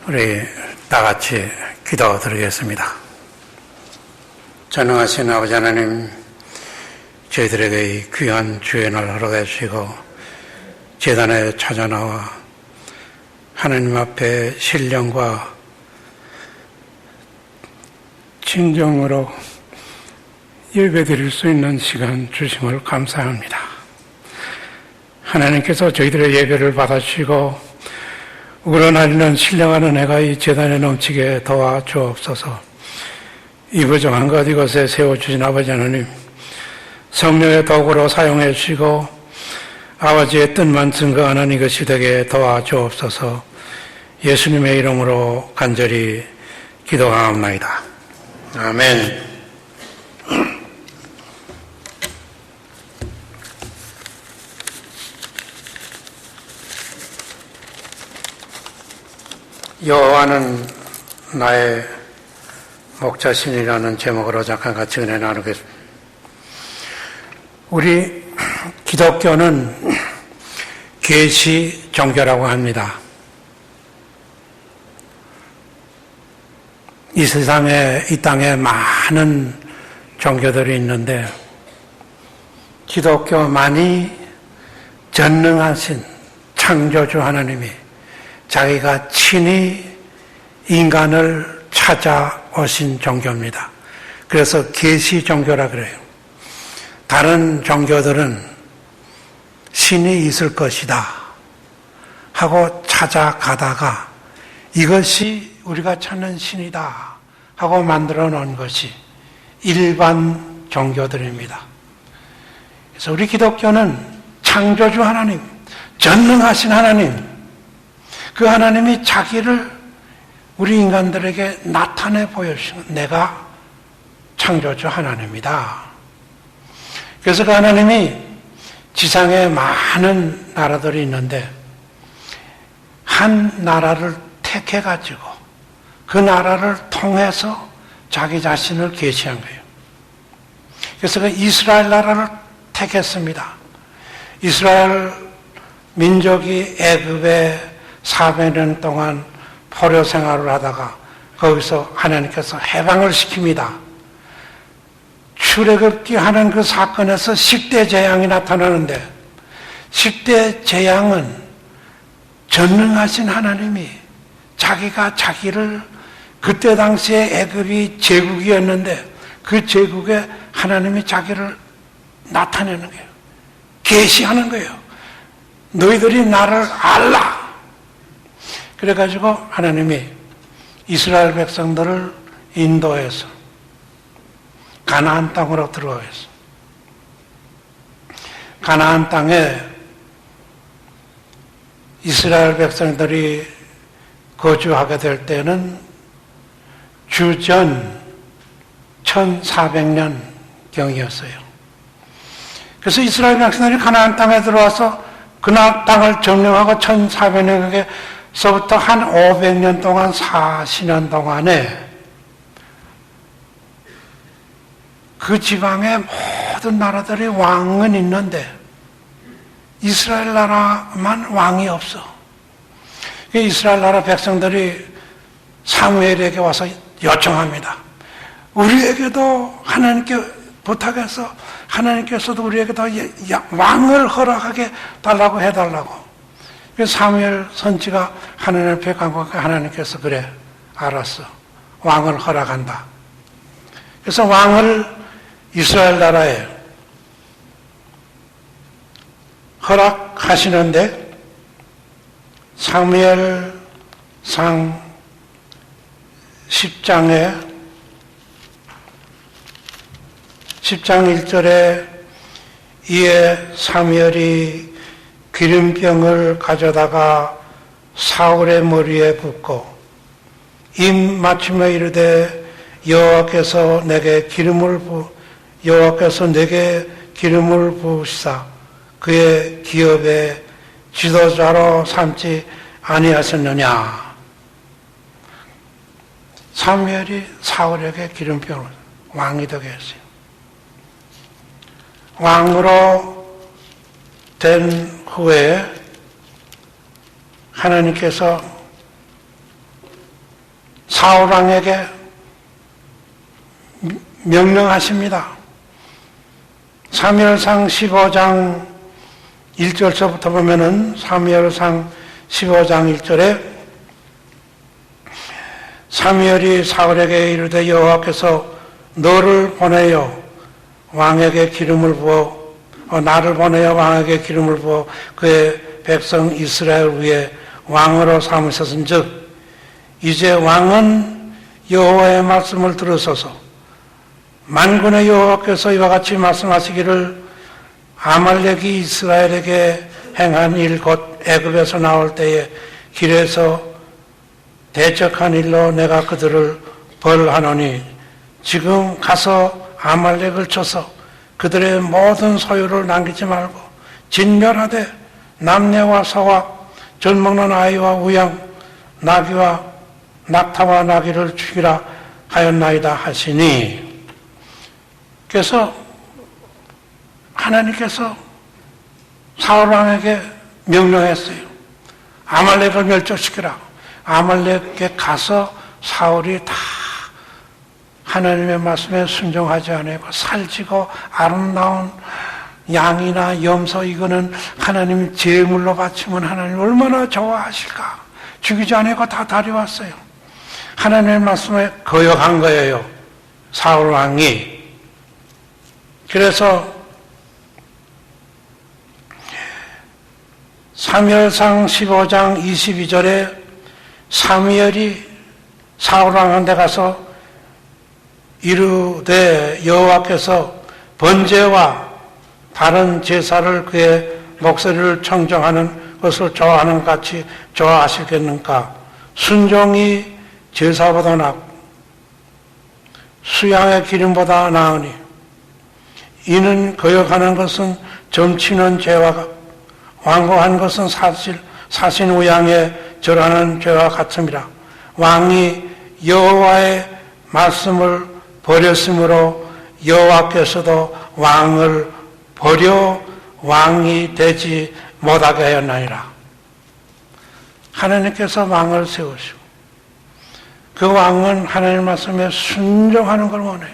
우리 다 같이 기도드리겠습니다. 전능하신 아버지 하나님, 저희들에게 이 귀한 주연을 허락해 주시고 제단에 찾아나와 하나님 앞에 신령과 진정으로 예배드릴 수 있는 시간 주심을 감사합니다. 하나님께서 저희들의 예배를 받아주시고 우러나리는 신령한 은혜가 이 제단에 넘치게 도와주옵소서. 이 부정한 것 이것에 세워주신 아버지 하나님, 성령의 도구로 사용해 주시고 아버지의 뜻만 증거하는 이것이 되게 도와주옵소서. 예수님의 이름으로 간절히 기도하옵나이다. 아멘. 여호와는 나의 목자신이라는 제목으로 잠깐 같이 은혜 나누겠습니다. 우리 기독교는 계시 종교라고 합니다. 이 세상에, 이 땅에 많은 종교들이 있는데 기독교만이 전능하신 창조주 하나님이 자기가 친히 인간을 찾아오신 종교입니다. 그래서 계시 종교라 그래요. 다른 종교들은 신이 있을 것이다 하고 찾아가다가 이것이 우리가 찾는 신이다 하고 만들어 놓은 것이 일반 종교들입니다. 그래서 우리 기독교는 창조주 하나님, 전능하신 하나님, 그 하나님이 자기를 우리 인간들에게 나타내 보여주시는 내가 창조주 하나님이다. 그래서 그 하나님이 지상에 많은 나라들이 있는데 한 나라를 택해가지고 그 나라를 통해서 자기 자신을 계시한 거예요. 그래서 그 이스라엘 나라를 택했습니다. 이스라엘 민족이 애굽에 400년 동안 포로 생활을 하다가 거기서 하나님께서 해방을 시킵니다. 출애굽기 하는 그 사건에서 10대 재앙이 나타나는데 10대 재앙은 전능하신 하나님이 자기가 자기를 그때 당시에 애굽이 제국이었는데 그 제국에 하나님이 자기를 나타내는 거예요. 계시하는 거예요. 너희들이 나를 알라. 그래가지고 하나님이 이스라엘 백성들을 인도해서 가나안 땅으로 들어가겠어. 가나안 땅에 이스라엘 백성들이 거주하게 될 때는 주전 1400년 경이었어요. 그래서 이스라엘 백성들이 가나안 땅에 들어와서 그 땅을 점령하고 1400년에 서부터 한 500년 동안 사시는 동안에 그 지방의 모든 나라들이 왕은 있는데 이스라엘 나라만 왕이 없어. 이스라엘 나라 백성들이 사무엘에게 와서 요청합니다. 우리에게도 하나님께 부탁해서 하나님께서도 우리에게도 왕을 허락하게 달라고 해달라고. 사무엘 선지가 하나님 앞에 간구하니까 하나님께서 그래 알았어 왕을 허락한다. 그래서 왕을 이스라엘 나라에 허락하시는데 사무엘상 10장 1절에 이에 사무엘이 기름병을 가져다가 사울의 머리에 붓고 입 맞추며 이르되 여호와께서 내게 기름을 부으시사 그의 기업의 지도자로 삼지 아니하셨느냐. 사무엘이 사울에게 기름병을 왕이 되게 했어요. 왕으로 된 후에 하나님께서 사울 왕에게 명령하십니다. 사무엘상 15장 1절서부터 보면은 사무엘상 15장 1절에 사무엘이 사울에게 이르되 여호와께서 너를 보내어 왕에게 기름을 부어 나를 보내어 왕에게 기름을 부어 그의 백성 이스라엘 위에 왕으로 삼으셨은즉 이제 왕은 여호와의 말씀을 들으소서. 만군의 여호와께서 이와 같이 말씀하시기를 아말렉이 이스라엘에게 행한 일 곧 애굽에서 나올 때에 길에서 대적한 일로 내가 그들을 벌하노니 지금 가서 아말렉을 쳐서 그들의 모든 소유를 남기지 말고 진멸하되 남녀와 소와 젖 먹는 아이와 우양 나귀와 낙타와 나귀를 죽이라 하였나이다 하시니, 그래서 하나님께서 사울 왕에게 명령했어요. 아말렉을 멸절시키라. 아말렉에 가서 사울이 다 하나님의 말씀에 순종하지 않고 살찌고 아름다운 양이나 염소 이거는 하나님 제물로 바치면 하나님 얼마나 좋아하실까. 죽이지 않고 다 다려왔어요. 하나님의 말씀에 거역한 거예요, 사울 왕이. 그래서 사무엘상 15장 22절에 사무엘이 사울 왕한테 가서 이르되 여호와께서 번제와 다른 제사를 그의 목소리를 청정하는 것을 좋아하는 것 같이 좋아하시겠는가. 순종이 제사보다 낫고 수양의 기름보다 나으니 이는 거역하는 것은 점치는 죄와 완고한 것은 사신 우양에 절하는 죄와 같음이라. 왕이 여호와의 말씀을 버렸으므로 여호와께서도 왕을 버려 왕이 되지 못하게 하였나이다. 하나님께서 왕을 세우시고 그 왕은 하나님의 말씀에 순종하는 걸 원해요.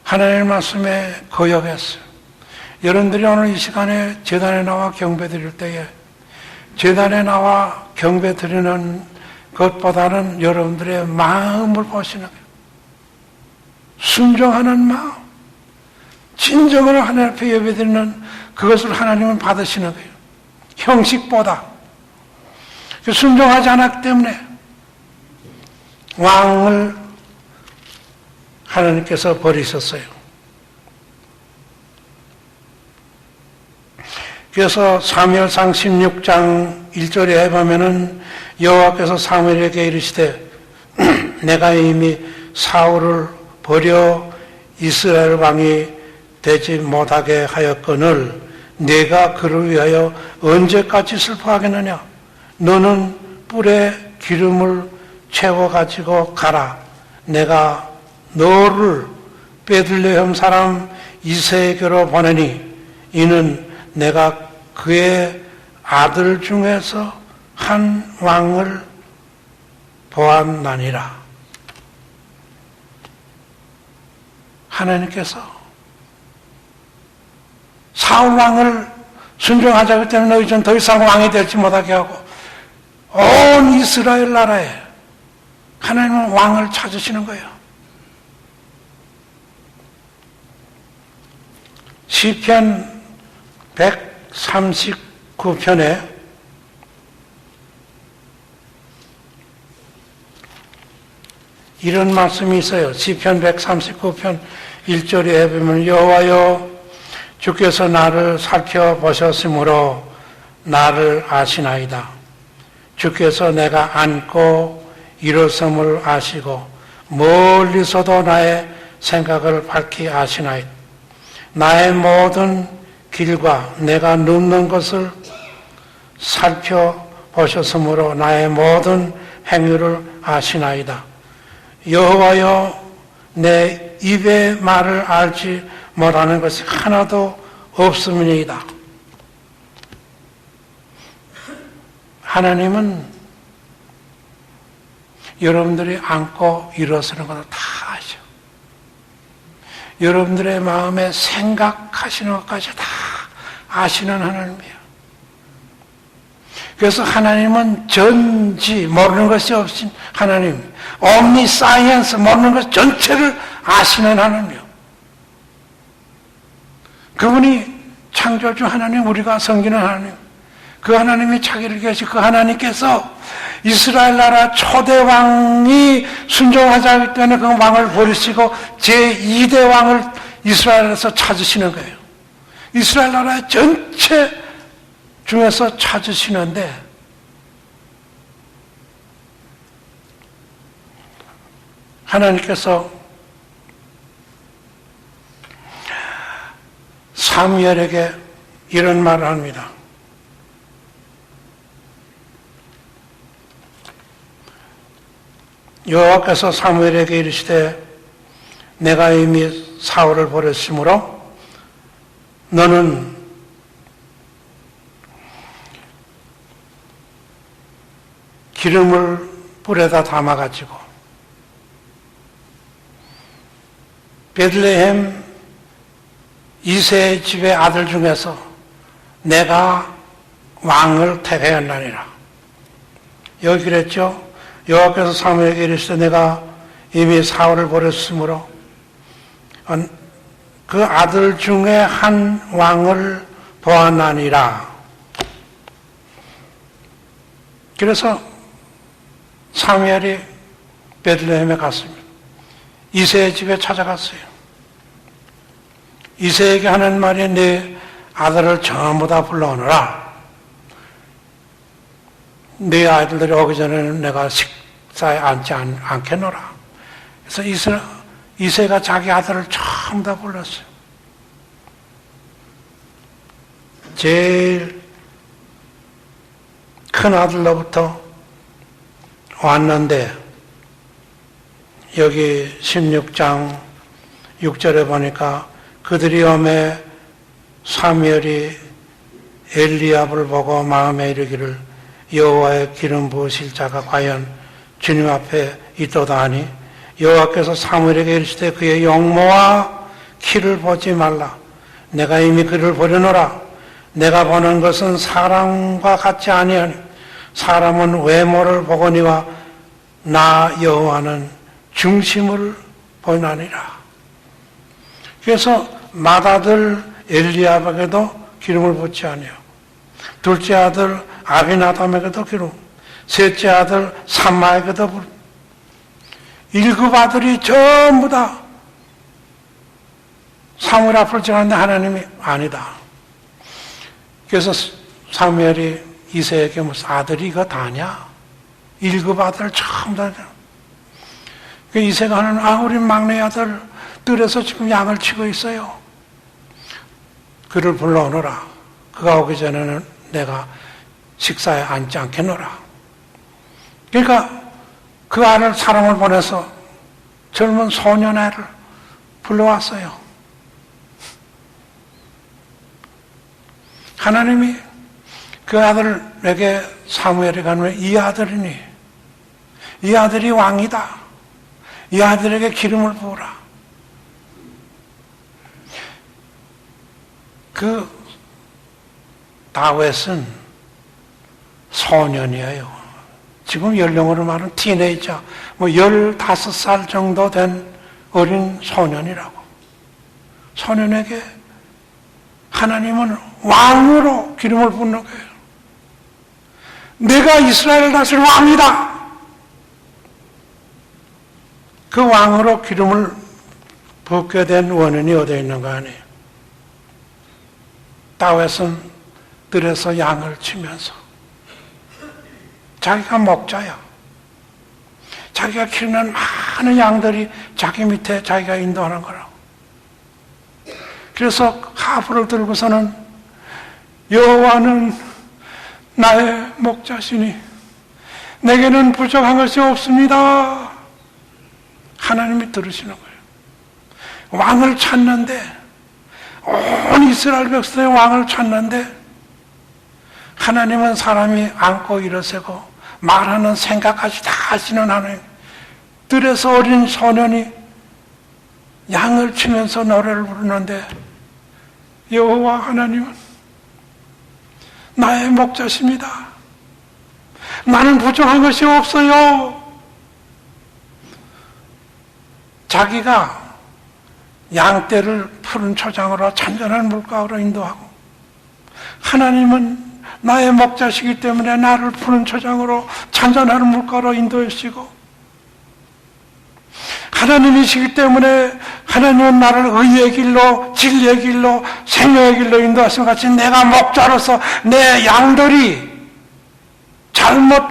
하나님의 말씀에 거역했어요. 여러분들이 오늘 이 시간에 제단에 나와 경배 드릴 때에 제단에 나와 경배 드리는 것보다는 여러분들의 마음을 보시는 거예요. 순종하는 마음, 진정으로 하나님 앞에 예배 드리는 그것을 하나님은 받으시는 거예요. 형식보다. 순종하지 않았기 때문에 왕을 하나님께서 버리셨어요. 그래서 사무엘상 16장 1절에 보면은 여호와께서 사무엘에게 이르시되 내가 이미 사울을 버려 이스라엘 왕이 되지 못하게 하였거늘 내가 그를 위하여 언제까지 슬퍼하겠느냐. 너는 뿔에 기름을 채워가지고 가라. 내가 너를 베들레헴 사람 이새에게로 보내니 이는 내가 그의 아들 중에서 한 왕을 보았나니라. 하나님께서 사울 왕을 순종하자기 때문에 너희 전 더 이상 왕이 되지 못하게 하고 온 이스라엘 나라에 하나님은 왕을 찾으시는 거예요. 시편 139편에 이런 말씀이 있어요. 시편 139편 1절에 보면 여호와여 주께서 나를 살펴보셨으므로 나를 아시나이다. 주께서 내가 앉고 일어섬을 아시고 멀리서도 나의 생각을 밝히 아시나이다. 나의 모든 길과 내가 눕는 것을 살펴보셨으므로 나의 모든 행위를 아시나이다. 여호와여 내 입의 말을 알지 못하는 것이 하나도 없음이니이다. 하나님은 여러분들이 안고 일어서는 것도 다 아셔. 여러분들의 마음에 생각하시는 것까지 다 아시는 하나님이에요. 그래서 하나님은 전지, 모르는 것이 없인 하나님, omniscience, 모르는 것 전체를 아시는 하나님이요. 그분이 창조주 하나님, 우리가 섬기는 하나님, 그 하나님이 자기를 계시, 그 하나님께서 이스라엘 나라 초대 왕이 순종하지 않기 때문에 그 왕을 버리시고 제2대 왕을 이스라엘에서 찾으시는 거예요. 이스라엘 나라의 전체 중에서 찾으시는데 하나님께서 사무엘에게 이런 말을 합니다. 여호와께서 사무엘에게 이르시되 내가 이미 사울을 버렸으므로 너는 기름을 불에다 담아가지고 베들레헴 이새의 집의 아들 중에서 내가 왕을 택하였나니라. 여기 그랬죠. 여호와께서 사무엘에게 이르시되 내가 이미 사울을 버렸으므로 그 아들 중에 한 왕을 보았나니라. 그래서 사무엘이 베들레헴에 갔습니다. 이새의 집에 찾아갔어요. 이새에게 하는 말이 네 아들을 전부 다 불러오너라. 네 아이들이 오기 전에는 내가 식사에 앉지 않겠노라. 그래서 이새가 자기 아들을 전부 다 불렀어요. 제일 큰 아들로부터 왔는데 여기 16장 6절에 보니까 그들이 오매 사무엘이 엘리압을 보고 마음에 이르기를 여호와의 기름 부으실 자가 과연 주님 앞에 있도다 하니 여호와께서 사무엘에게 이르시되 그의 용모와 키를 보지 말라. 내가 이미 그를 보려노라. 내가 보는 것은 사람과 같지 아니하니 사람은 외모를 보거니와 나 여호와는 중심을 보나니라. 그래서 맏아들 엘리압에게도 기름을 붓지 아니하고 둘째 아들 아비나담에게도 기름, 셋째 아들 삼마에게도 기름. 1급 아들이 전부 다 사무엘 앞을 지났는데 하나님이 아니다. 그래서 사무엘이 이새에게 무슨 아들이 이거 다냐? 1급 아들 전부 다. 이새가 하는 우리 막내 아들 뜰에서 지금 양을 치고 있어요. 그를 불러오너라. 그가 오기 전에는 내가 식사에 앉지 않겠노라. 그러니까 그 아들 사람을 보내서 젊은 소년애를 불러왔어요. 하나님이 그 아들에게 사무엘이 가는 이 아들이니 이 아들이 왕이다. 이 아들에게 기름을 부으라. 그 다윗은 소년이에요. 지금 연령으로 말하면 티네이저, 15살 정도 된 어린 소년이라고. 소년에게 하나님은 왕으로 기름을 붓는 거예요. 내가 이스라엘을 다스릴 왕이다. 그 왕으로 기름을 붓게 된 원인이 어디에 있는가 하니 다윗은 들에서 양을 치면서 자기가 목자야. 자기가 키우는 많은 양들이 자기 밑에 자기가 인도하는 거라고. 그래서 하프를 들고서는 여호와는 나의 목자시니 내게는 부족한 것이 없습니다. 하나님이 들으시는 거예요. 왕을 찾는데 온 이스라엘 백성의 왕을 찾는데 하나님은 사람이 앉고 일어서고 말하는 생각까지 다 하시는 하나님. 들에서 어린 소년이 양을 치면서 노래를 부르는데 여호와 하나님은 나의 목자십니다. 나는 부족한 것이 없어요. 자기가 양떼를 푸른 초장으로 잔잔한 물가로 인도하고 하나님은 나의 목자시기 때문에 나를 푸른 초장으로 잔잔한 물가로 인도하시고 하나님이시기 때문에 하나님은 나를 의의 길로 진리의 길로 생명의 길로 인도하신 것 같이 내가 목자로서 내 양들이 잘못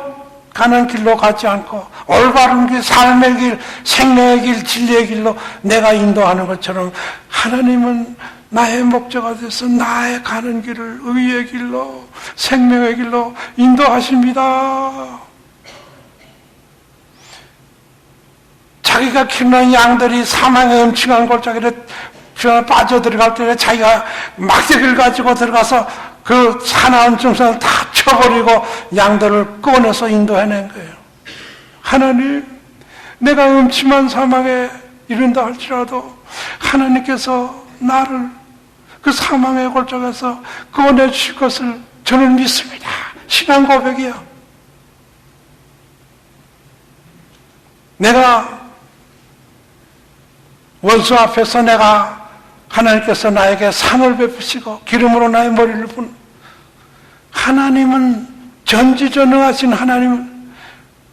가는 길로 가지 않고 올바른 길, 삶의 길, 생명의 길, 진리의 길로 내가 인도하는 것처럼 하나님은 나의 목자가 돼서 나의 가는 길을 의의 길로 생명의 길로 인도하십니다. 자기가 키우는 양들이 사망의 음침한 골짜기에 빠져들어갈 때 자기가 막대기를 가지고 들어가서 그 사나운 증상을 다 쳐버리고 양들을 꺼내서 인도해낸 거예요. 하나님, 내가 음침한 사망에 이른다 할지라도 하나님께서 나를 그 사망의 골짜기에서 꺼내주실 것을 저는 믿습니다. 신앙 고백이요. 내가 원수 앞에서 내가 하나님께서 나에게 상을 베푸시고 기름으로 나의 머리를 붓는 하나님은 전지전능하신 하나님은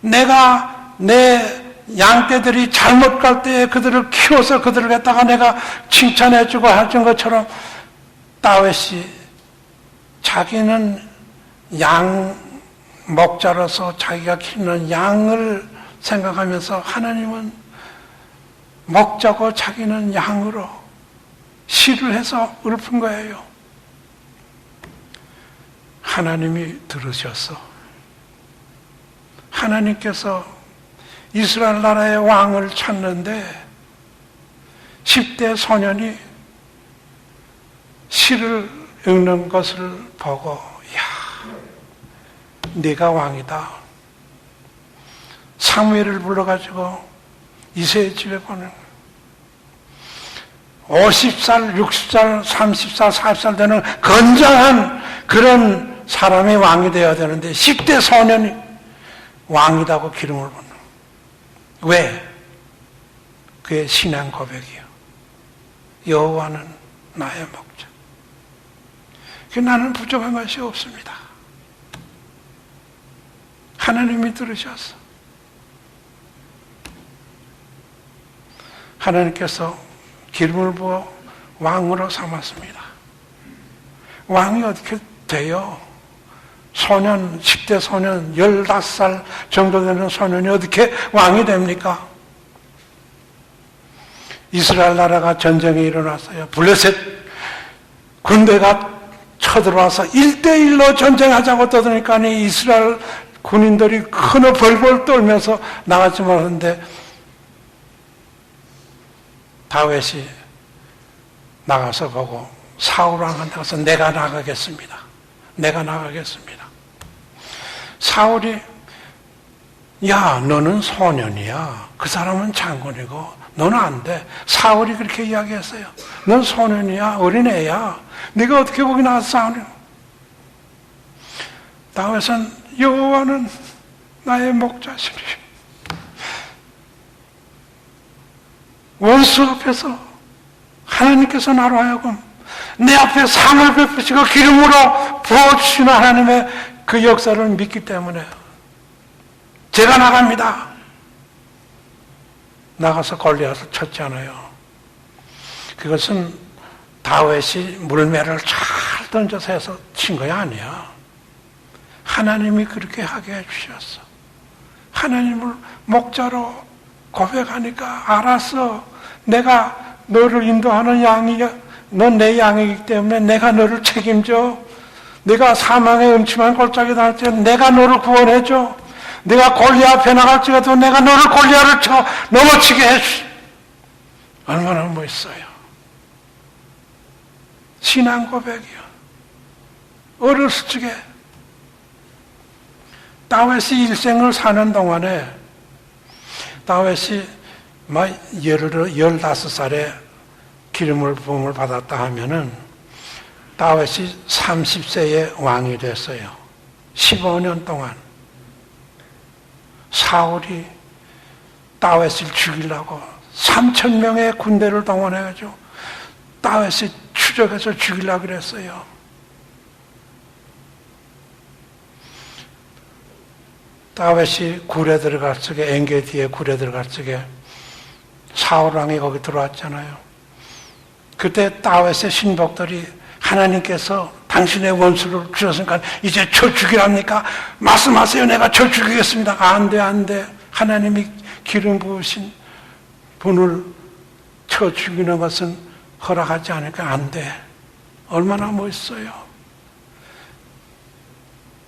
내가 내 양떼들이 잘못 갈 때에 그들을 키워서 그들을 갖다가 내가 칭찬해주고 해준 것처럼 다윗이 자기는 양 목자로서 자기가 키우는 양을 생각하면서 하나님은 목자고 자기는 양으로 시를 해서 읊은 거예요. 하나님이 들으셨어. 하나님께서 이스라엘 나라의 왕을 찾는데 10대 소년이 시를 읽는 것을 보고 야, 네가 왕이다. 사무엘을 불러가지고 이새의 집에 보내는 거예요. 50살, 60살, 30살, 40살 되는 건장한 그런 사람이 왕이 되어야 되는데 10대 소년이 왕이라고 기름을 붓는 거예요. 왜? 그의 신앙 고백이요. 여호와는 나의 목자. 나는 부족한 것이 없습니다. 하나님이 들으셨어. 하나님께서 기름을 부어 왕으로 삼았습니다. 왕이 어떻게 돼요? 소년, 10대 소년, 15살 정도 되는 소년이 어떻게 왕이 됩니까? 이스라엘 나라가 전쟁이 일어났어요. 블레셋 군대가 쳐들어와서 1대1로 전쟁하자고 떠드니까 이스라엘 군인들이 큰 벌벌 떨면서 나가지 말았는데 다윗이 나가서 보고 사울 왕한테 가서 내가 나가겠습니다. 내가 나가겠습니다. 사울이 야 너는 소년이야. 그 사람은 장군이고 너는 안 돼. 사울이 그렇게 이야기했어요. 넌 소년이야. 어린애야. 네가 어떻게 거기 나가서 싸우냐. 다윗은 여호와는 나의 목자시니 원수 앞에서 하나님께서 나로 하여금 내 앞에 상을 베푸시고 기름으로 부어주시는 하나님의 그 역사를 믿기 때문에 제가 나갑니다. 나가서 골리앗을 쳤잖아요. 그것은 다윗이 물매를 잘 던져서 해서 친 거야 아니야. 하나님이 그렇게 하게 해주셨어. 하나님을 목자로 고백하니까 알았어. 내가 너를 인도하는 양이야. 넌 내 양이기 때문에 내가 너를 책임져. 내가 사망의 음침한 골짜기에 닿을 때 내가 너를 구원해줘. 내가 골리앗 앞에 나갈지라도 내가 너를 골리앗을 쳐 넘어지게 해주. 얼마나 멋있어요. 신앙 고백이요. 어렸을 적에 다윗이 일생을 사는 동안에 다윗이 15살에 기름을 부음을 받았다 하면은 다윗이 30세에 왕이 됐어요. 15년 동안 사울이 다윗을 죽이려고 3,000명의 군대를 동원해가지고 다윗을 추적해서 죽이려고 그랬어요. 다윗이 굴에 들어갈 적에, 엔게디에 굴에 들어갈 적에 사울왕이 거기 들어왔잖아요. 그때 다윗의 신복들이 하나님께서 당신의 원수를 주셨으니까 이제 저 죽이랍니까? 말씀하세요. 내가 저 죽이겠습니다. 안 돼, 안 돼. 하나님이 기름 부으신 분을 쳐 죽이는 것은 허락하지 않으니까 안 돼. 얼마나 멋있어요.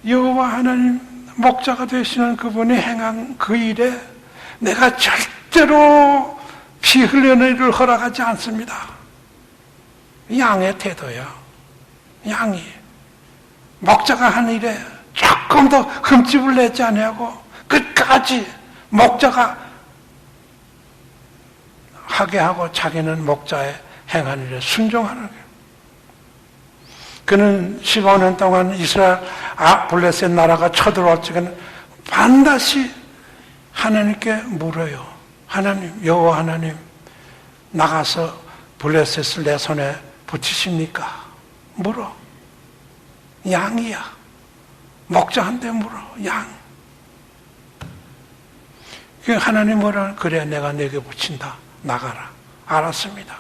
여호와 하나님 목자가 되시는 그분이 행한 그 일에 내가 절대로 피 흘리는 일을 허락하지 않습니다. 양의 태도야. 양이 목자가 한 일에 조금도 흠집을 내지 아니하고 끝까지 목자가 하게 하고 자기는 목자의 행한 일에 순종하는 거예요. 그는 15년 동안 이스라엘 블레셋 나라가 쳐들어올 적에는 반드시 하나님께 물어요. 하나님, 여호와 하나님, 나가서 블레셋을 내 손에 붙이십니까? 물어. 양이야. 목자한테 물어. 양. 하나님 뭐라? 그래, 내가 내게 붙인다. 나가라. 알았습니다.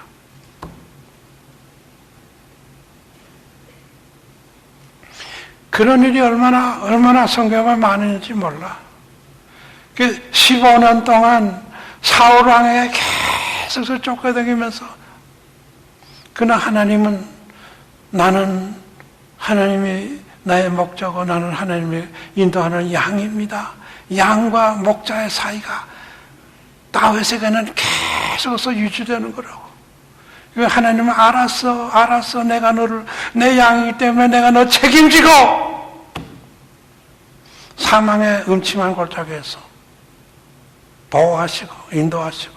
그런 일이 얼마나 성경에 많은지 몰라. 15년 동안 사울왕에게 계속 쫓겨다니면서 그러나 하나님은 나는 하나님이 나의 목자고 나는 하나님이 인도하는 양입니다. 양과 목자의 사이가 다윗에게는 계속해서 유지되는 거라고. 하나님은 알았어. 내가 너를 내 양이기 때문에 내가 너 책임지고 사망의 음침한 골짜기에서 보호하시고 인도하시고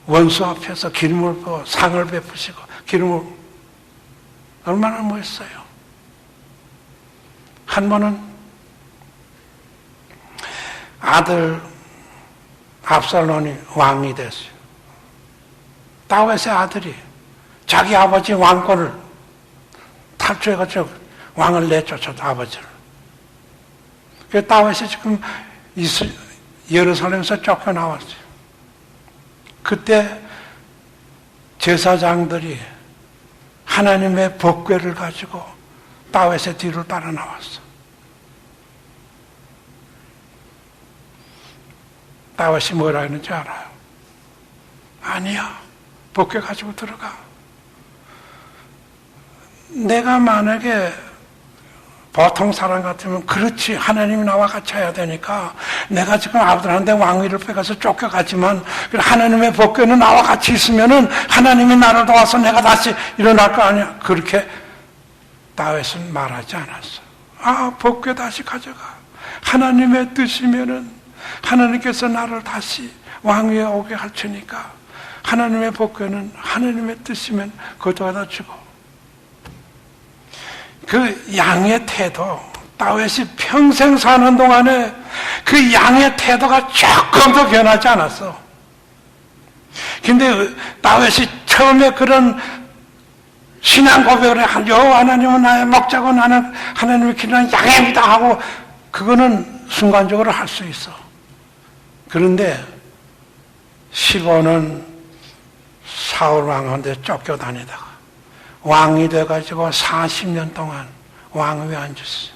원수 앞에서 기름을 부어 상을 베푸시고 기름을 얼마나 멋있어요. 한 번은 아들 압살롬이 왕이 됐어요. 다윗의 아들이 자기 아버지 왕권을 탈취해가지고 왕을 내쫓았다, 아버지를. 그래서 다윗이 지금 예루살렘에서 쫓겨나왔어요. 그때 제사장들이 하나님의 법궤를 가지고 다윗의 뒤를 따라 나왔어. 다윗이 뭐라 했는지 알아요? 아니야. 법궤 가지고 들어가. 내가 만약에 보통 사람 같으면 그렇지, 하나님이 나와 같이 해야 되니까 내가 지금 아들한테 왕위를 빼가서 쫓겨갔지만 하나님의 법궤는 나와 같이 있으면은 하나님이 나를 도와서 내가 다시 일어날 거 아니야. 그렇게 다윗은 말하지 않았어. 법궤 다시 가져가. 하나님의 뜻이면은 하나님께서 나를 다시 왕위에 오게 할 테니까 하나님의 법궤는 하나님의 뜻이면 거둬다 주고. 그 양의 태도, 다윗이 평생 사는 동안에 그 양의 태도가 조금도 변하지 않았어. 근데 다윗이 처음에 그런 신앙 고백을 해, 여호와 하나님은 나의 목자고 나는 하나님의 기르는 양입니다 하고, 그거는 순간적으로 할 수 있어. 그런데 15년 사울 왕한테 쫓겨다니다가 왕이 돼가지고 40년 동안 왕위에 앉았어요.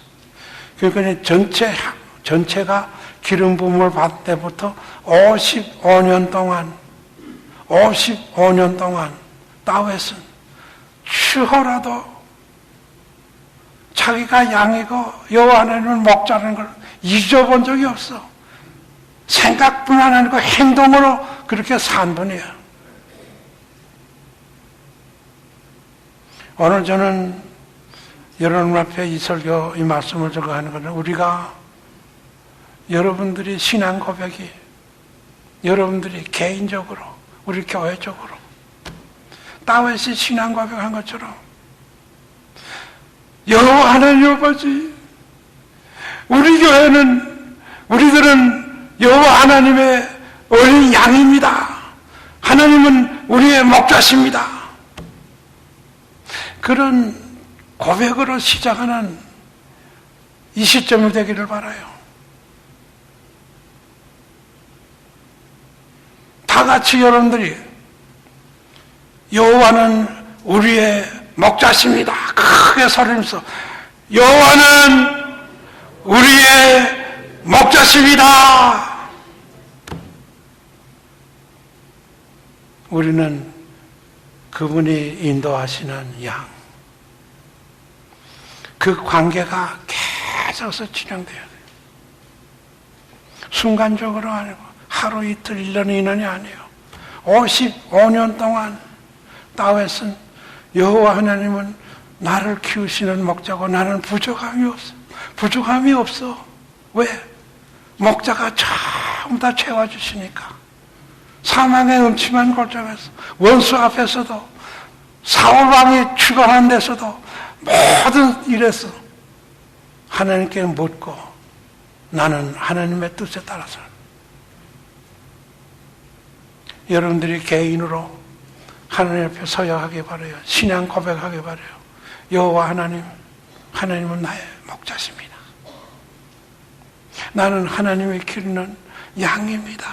그러니까 전체가 기름 부음을 받을 때부터 55년 동안 다윗은 추호라도 자기가 양이고 여호와 하나님은 목자라는 걸 잊어본 적이 없어. 생각뿐만 아니고 행동으로 그렇게 산 분이에요. 오늘 저는 여러분 앞에 이 설교, 이 말씀을 적어 하는 것은 우리가 여러분들이 신앙 고백이 여러분들이 개인적으로, 우리 교회적으로 다윗이 신앙 고백한 것처럼 여호와 하나님 아버지, 우리들은 여호와 하나님의 어린 양입니다. 하나님은 우리의 목자십니다. 그런 고백으로 시작하는 이 시점이 되기를 바라요. 다 같이 여러분들이 여호와는 우리의 목자십니다. 크게 소리내면서 여호와는 우리의 목자십니다. 우리는 그분이 인도하시는 양. 그 관계가 계속해서 진행돼야 돼요. 순간적으로 아니고 하루 이틀 1년 2년이 아니에요. 55년 동안 다윗은 여호와 하나님은 나를 키우시는 목자고 나는 부족함이 없어. 부족함이 없어. 왜? 목자가 전부 다 채워주시니까. 사망의 음침한 골짜기에서 원수 앞에서도 사울왕이 추격한 데서도 모든 일에서 하나님께 묻고 나는 하나님의 뜻에 따라서 여러분들이 개인으로 하나님 앞에 서야하기 바라요. 신앙 고백하기 바라요. 여호와 하나님은 나의 목자십니다. 나는 하나님이 기르는 양입니다.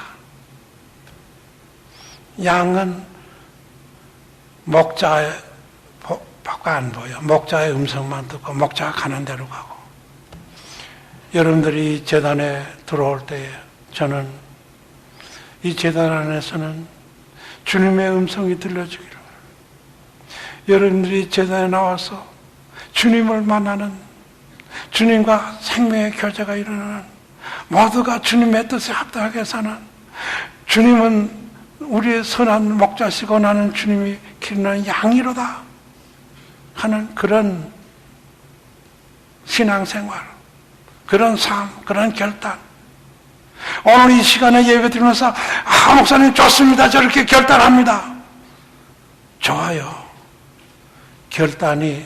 양은 목자의 밖에 안 보여. 목자의 음성만 듣고 목자가 가는 대로 가고. 여러분들이 제단에 들어올 때에 저는 이 제단 안에서는 주님의 음성이 들려주기를, 여러분들이 제단에 나와서 주님을 만나는, 주님과 생명의 교제가 일어나는, 모두가 주님의 뜻에 합당하게 사는, 주님은 우리의 선한 목자시고 나는 주님이 기르는 양이로다 하는 그런 신앙생활, 그런 삶, 그런 결단. 오늘 이 시간에 예배 드리면서 목사님 좋습니다. 저렇게 결단합니다. 좋아요. 결단이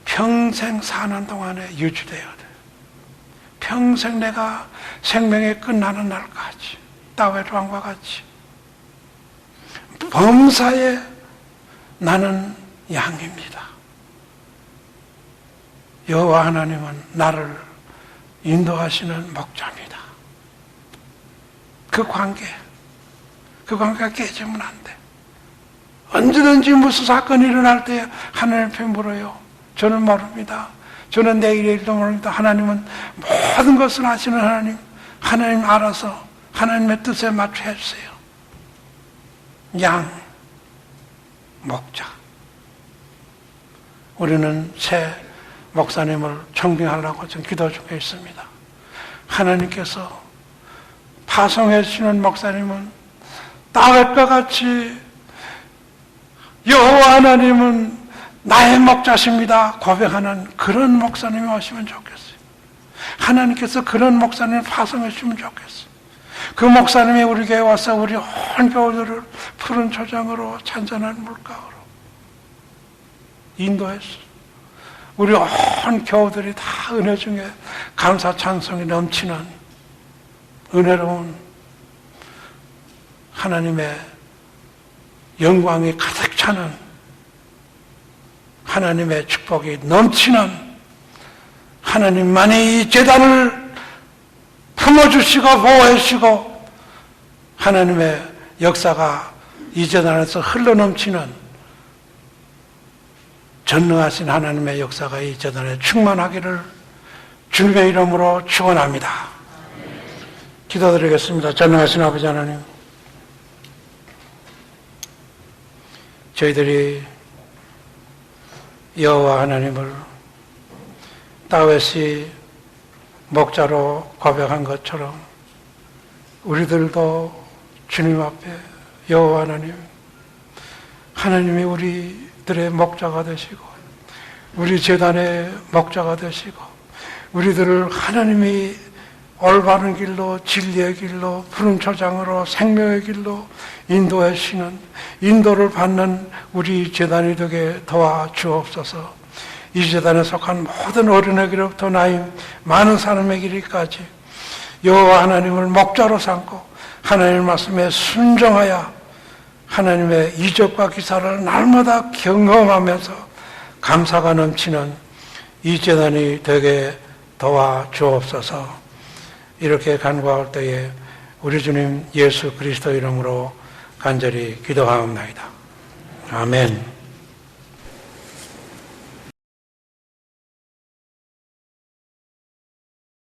평생 사는 동안에 유지되어야 돼요. 평생 내가 생명이 끝나는 날까지 다윗 왕과 같이 범사에 나는 양입니다. 여호와 하나님은 나를 인도하시는 목자입니다. 그 관계가 깨지면 안 돼. 언제든지 무슨 사건이 일어날 때 하나님 앞에 물어요. 저는 모릅니다. 저는 내일의 일도 모릅니다. 하나님은 모든 것을 아시는 하나님 알아서 하나님의 뜻에 맞춰 해주세요. 양, 목자. 우리는 새 목사님을 청빙하려고 지금 기도 중에 있습니다. 하나님께서 파송해 주시는 목사님은 다윗과 같이 여호와 하나님은 나의 목자십니다 고백하는 그런 목사님이 오시면 좋겠어요. 하나님께서 그런 목사님을 파송해 주시면 좋겠어요. 그 목사님이 우리 교회에 와서 우리 온 교우들을 푸른 초장으로 잔잔한 물가로 인도했어요. 우리 온 교우들이 다 은혜 중에 감사 찬송이 넘치는 은혜로운 하나님의 영광이 가득 차는 하나님의 축복이 넘치는 하나님만이 이 제단을 품어주시고 보호해주시고 하나님의 역사가 이 제단에서 흘러넘치는 전능하신 하나님의 역사가 이 제단에 충만하기를 주님의 이름으로 축원합니다. 기도드리겠습니다. 전능하신 아버지 하나님, 저희들이 여호와 하나님을 다윗이 목자로 고백한 것처럼 우리들도 주님 앞에 여호와 하나님이 우리들의 목자가 되시고 우리 제단의 목자가 되시고 우리들을 하나님이 올바른 길로, 진리의 길로, 푸른 초장으로, 생명의 길로 인도하시는, 인도를 받는 우리 제단이 되게 도와주옵소서. 이 제단에 속한 모든 어린애기로부터 나이 많은 사람의 길이까지 여호와 하나님을 목자로 삼고 하나님의 말씀에 순종하여 하나님의 이적과 기사를 날마다 경험하면서 감사가 넘치는 이 제단이 되게 도와주옵소서. 이렇게 간구할 때에 우리 주님 예수 그리스도 이름으로 간절히 기도하옵나이다. 아멘.